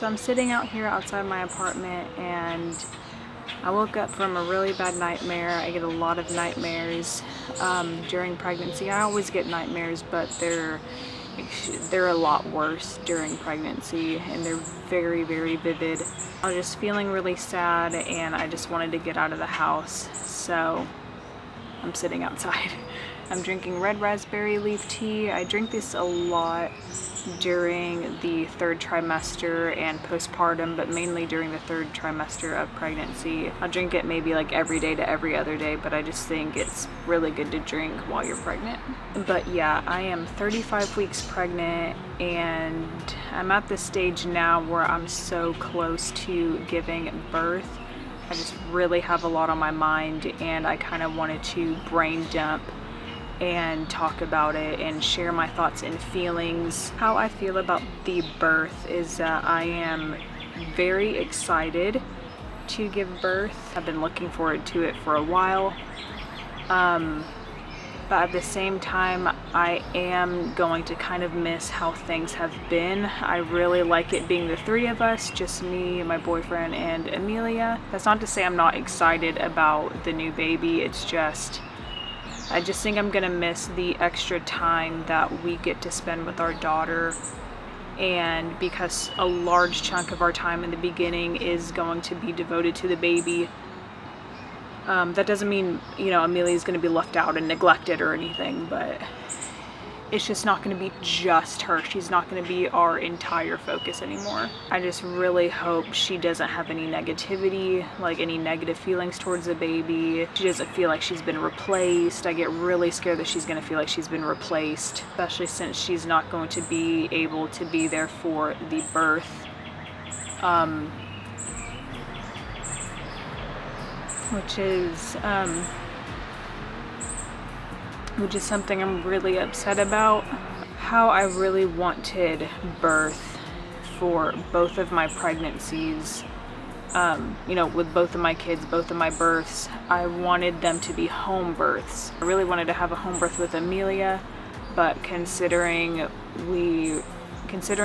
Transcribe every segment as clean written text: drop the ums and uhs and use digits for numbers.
So I'm sitting out here outside my apartment and I woke up from a really bad nightmare. I get a lot of nightmares during pregnancy. I always get nightmares, but they're a lot worse during pregnancy and they're very, very vivid. I was just feeling really sad and I just wanted to get out of the house. So I'm sitting outside. I'm drinking red raspberry leaf tea. I drink this a lot during the third trimester and postpartum, but mainly during the third trimester of pregnancy. I'll drink it maybe like every day to every other day, but I just think it's really good to drink while you're pregnant. But yeah, I am 35 weeks pregnant and I'm at the stage now where I'm so close to giving birth. I just really have a lot on my mind and I kind of wanted to brain dump and talk about it and share my thoughts and feelings. How I feel about the birth is that I am very excited to give birth. I've been looking forward to it for a while. But at the same time, I am going to kind of miss how things have been. I really like it being the three of us, just me, my boyfriend, and Amelia. That's not to say I'm not excited about the new baby, it's just I just think I'm gonna miss the extra time that we get to spend with our daughter, and because a large chunk of our time in the beginning is going to be devoted to the baby. That doesn't mean, you know, Amelia's gonna be left out and neglected or anything, but it's just not gonna be just her. She's not gonna be our entire focus anymore. I just really hope she doesn't have any negativity, like any negative feelings towards the baby. She doesn't feel like she's been replaced. I get really scared that she's gonna feel like she's been replaced, especially since she's not going to be able to be there for the birth. Which is something I'm really upset about. How I really wanted birth for both of my pregnancies, you know, with both of my kids, both of my births, I wanted them to be home births. I really wanted to have a home birth with Amelia, but considering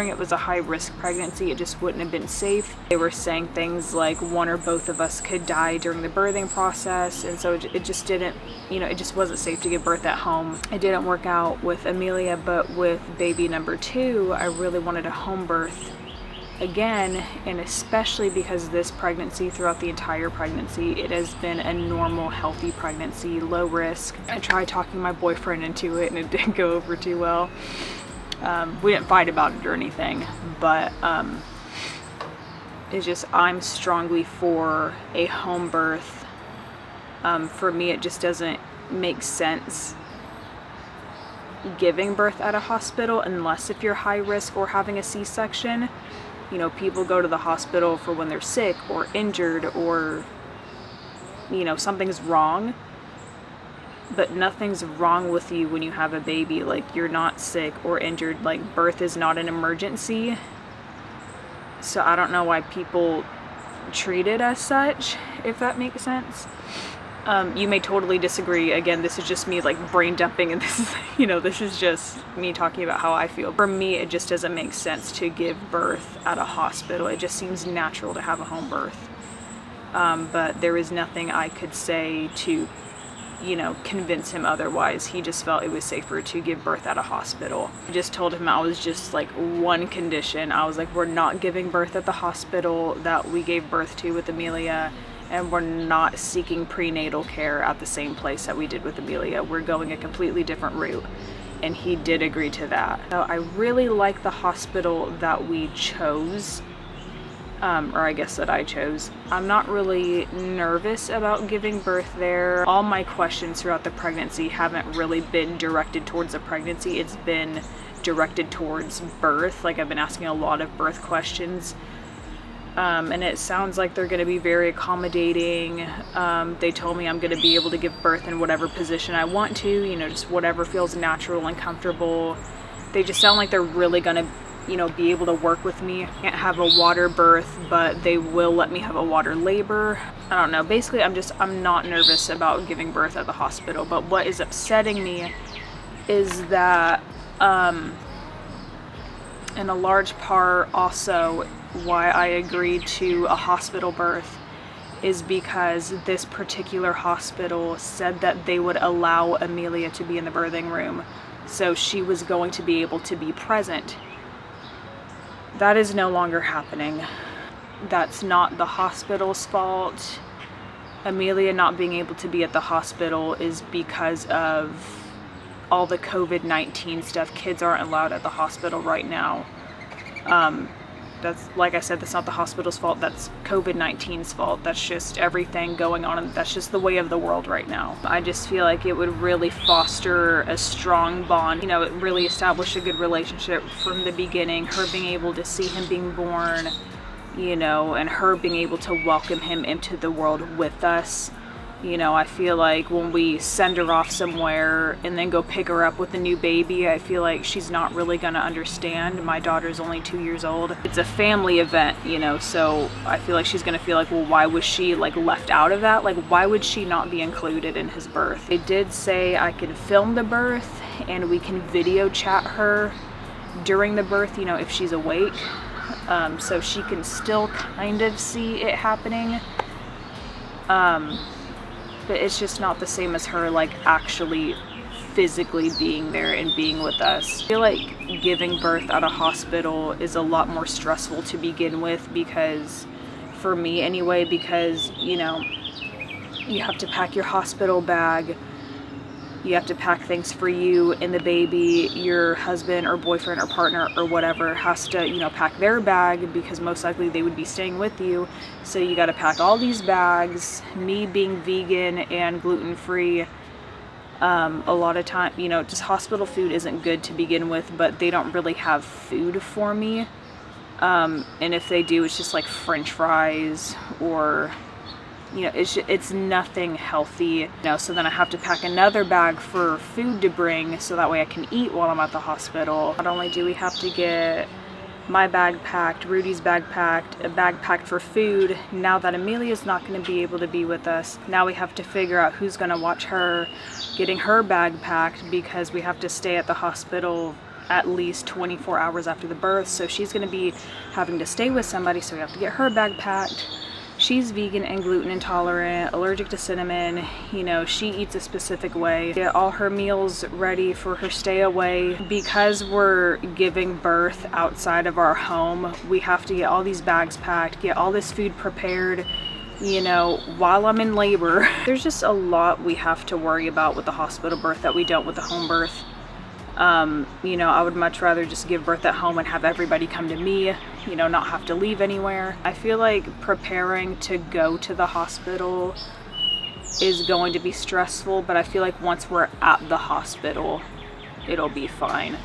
it was a high-risk pregnancy, it just wouldn't have been safe. They were saying things like one or both of us could die during the birthing process, and so it just didn't, you know, it just wasn't safe to give birth at home. It didn't work out with Amelia, but with baby number 2, I really wanted a home birth again, and especially because this pregnancy, throughout the entire pregnancy, it has been a normal, healthy pregnancy, low risk. I tried talking my boyfriend into it and it didn't go over too well. We didn't fight about it or anything, but it's just I'm strongly for a home birth. For me, it just doesn't make sense giving birth at a hospital unless if you're high risk or having a C-section. You know, people go to the hospital for when they're sick or injured or, you know, something's wrong. But nothing's wrong with you when you have a baby. Like, you're not sick or injured. Like, birth is not an emergency. So I don't know why people treat it as such, if that makes sense. You may totally disagree. Again, this is just me like brain dumping, and this is, you know, this is just me talking about how I feel. For me, it just doesn't make sense to give birth at a hospital. It just seems natural to have a home birth. But there is nothing I could say to, you know, convince him otherwise. He just felt it was safer to give birth at a hospital. I just told him I was just like one condition. I was like, we're not giving birth at the hospital that we gave birth to with Amelia, and we're not seeking prenatal care at the same place that we did with Amelia. We're going a completely different route. And he did agree to that. So I really like the hospital that we chose. Or I guess that I chose. I'm not really nervous about giving birth there. All my questions throughout the pregnancy haven't really been directed towards the pregnancy. It's been directed towards birth. Like, I've been asking a lot of birth questions. And it sounds like they're going to be very accommodating. They told me I'm going to be able to give birth in whatever position I want to, you know, just whatever feels natural and comfortable. They just sound like they're really going to, you know, be able to work with me. I can't have a water birth, but they will let me have a water labor. I don't know. Basically, I'm not nervous about giving birth at the hospital, but what is upsetting me is that And a large part also why I agreed to a hospital birth is because this particular hospital said that they would allow Amelia to be in the birthing room, so she was going to be able to be present. That is no longer happening. That's not the hospital's fault. Amelia not being able to be at the hospital is because of all the COVID-19 stuff. Kids aren't allowed at the hospital right now. That's, like I said, that's not the hospital's fault. That's COVID-19's fault. That's just everything going on, and that's just the way of the world right now. I just feel like it would really foster a strong bond. You know, it really established a good relationship from the beginning. Her being able to see him being born, you know, and her being able to welcome him into the world with us. You know, I feel like when we send her off somewhere and then go pick her up with a new baby, I feel like she's not really gonna understand. My daughter's only 2 years old. It's a family event, you know, so I feel like she's gonna feel like, well, why was she like left out of that? Like, why would she not be included in his birth? They did say I can film the birth and we can video chat her during the birth, you know, if she's awake. So she can still kind of see it happening. But it's just not the same as her like actually physically being there and being with us. I feel like giving birth at a hospital is a lot more stressful to begin with, because for me anyway, because, you know, you have to pack your hospital bag, you have to pack things for you and the baby, your husband or boyfriend or partner or whatever has to, you know, pack their bag because most likely they would be staying with you. So you got to pack all these bags. Me being vegan and gluten-free, a lot of time, you know, just hospital food isn't good to begin with, but they don't really have food for me. And if they do, it's just like French fries or, you know, it's nothing healthy, you know. So then I have to pack another bag for food to bring so that way I can eat while I'm at the hospital. Not only do we have to get my bag packed, Rudy's bag packed, a bag packed for food, now that Amelia's not going to be able to be with us, now we have to figure out who's going to watch her, getting her bag packed, because we have to stay at the hospital at least 24 hours after the birth, so she's going to be having to stay with somebody, so we have to get her bag packed. She's vegan and gluten intolerant, allergic to cinnamon, you know, she eats a specific way. Get all her meals ready for her stay away. Because we're giving birth outside of our home, we have to get all these bags packed, get all this food prepared, you know, while I'm in labor. There's just a lot we have to worry about with the hospital birth that we don't with the home birth. You know, I would much rather just give birth at home and have everybody come to me, you know, not have to leave anywhere. I feel like preparing to go to the hospital is going to be stressful, but I feel like once we're at the hospital, it'll be fine.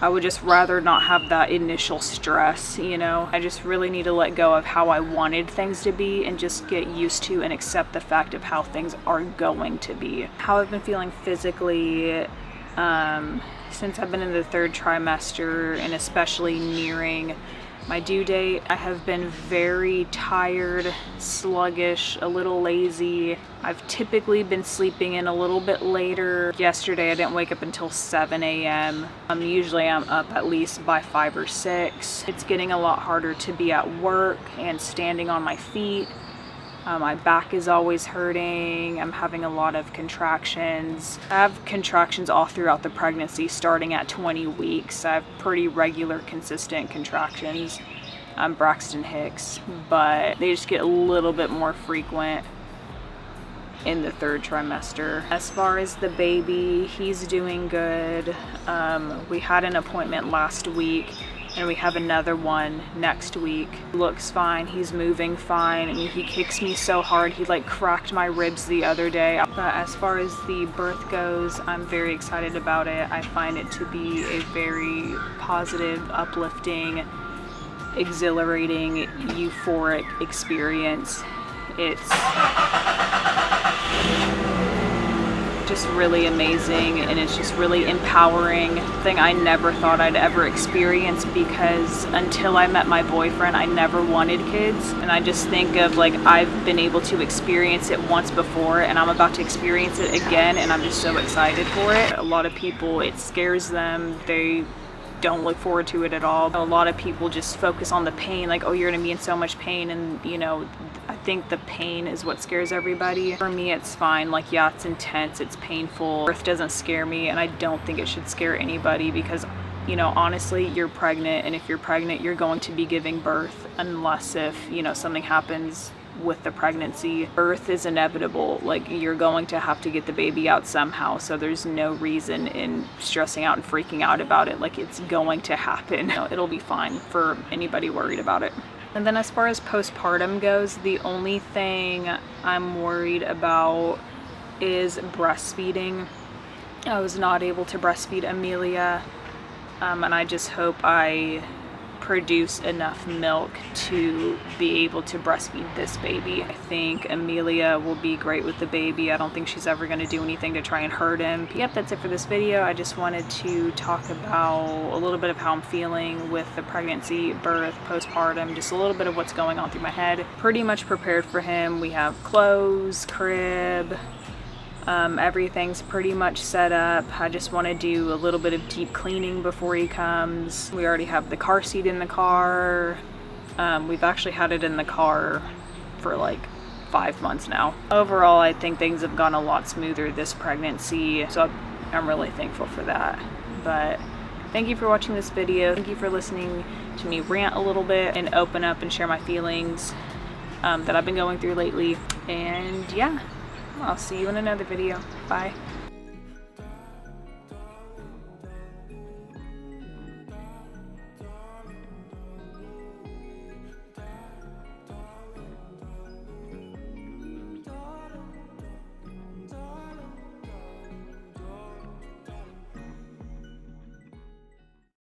I would just rather not have that initial stress, you know. I just really need to let go of how I wanted things to be and just get used to and accept the fact of how things are going to be. How I've been feeling physically, since I've been in the 3rd trimester and especially nearing my due date, I have been very tired, sluggish, a little lazy. I've typically been sleeping in a little bit later. Yesterday I didn't wake up until 7 a.m. Usually I'm up at least by 5 or 6. It's getting a lot harder to be at work and standing on my feet. My back is always hurting. I'm having a lot of contractions. I have contractions all throughout the pregnancy, starting at 20 weeks. I have pretty regular, consistent contractions. I'm Braxton Hicks, but they just get a little bit more frequent in the 3rd trimester. As far as the baby, he's doing good. We had an appointment last week, and we have another one next week. Looks fine, he's moving fine. I mean, he kicks me so hard, he like cracked my ribs the other day. But as far as the birth goes, I'm very excited about it. I find it to be a very positive, uplifting, exhilarating, euphoric experience. It's just really amazing, and it's just really empowering. Thing I never thought I'd ever experience, because until I met my boyfriend I never wanted kids, and I just think of like I've been able to experience it once before and I'm about to experience it again, and I'm just so excited for it. A lot of people, it scares them. They don't look forward to it at all. A lot of people just focus on the pain, like, oh, you're gonna be in so much pain, and you know, I think the pain is what scares everybody. For me, it's fine. Like, yeah, it's intense, it's painful. Birth doesn't scare me, and I don't think it should scare anybody, because, you know, honestly, you're pregnant, and if you're pregnant, you're going to be giving birth, unless if, you know, something happens with the pregnancy. Birth is inevitable. Like, you're going to have to get the baby out somehow, so there's no reason in stressing out and freaking out about it. Like, it's going to happen. You know, it'll be fine for anybody worried about it. And then as far as postpartum goes, the only thing I'm worried about is breastfeeding. I was not able to breastfeed Amelia, and I just hope I produce enough milk to be able to breastfeed this baby. I think Amelia will be great with the baby. I don't think she's ever going to do anything to try and hurt him. Yep, that's it for this video. I just wanted to talk about a little bit of how I'm feeling with the pregnancy, birth, postpartum, just a little bit of what's going on through my head. Pretty much prepared for him. We have clothes, crib, everything's pretty much set up. I just want to do a little bit of deep cleaning before he comes. We already have the car seat in the car. We've actually had it in the car for like 5 months now. Overall, I think things have gone a lot smoother this pregnancy, so I'm really thankful for that. But thank you for watching this video. Thank you for listening to me rant a little bit and open up and share my feelings that I've been going through lately. And yeah, I'll see you in another video. Bye.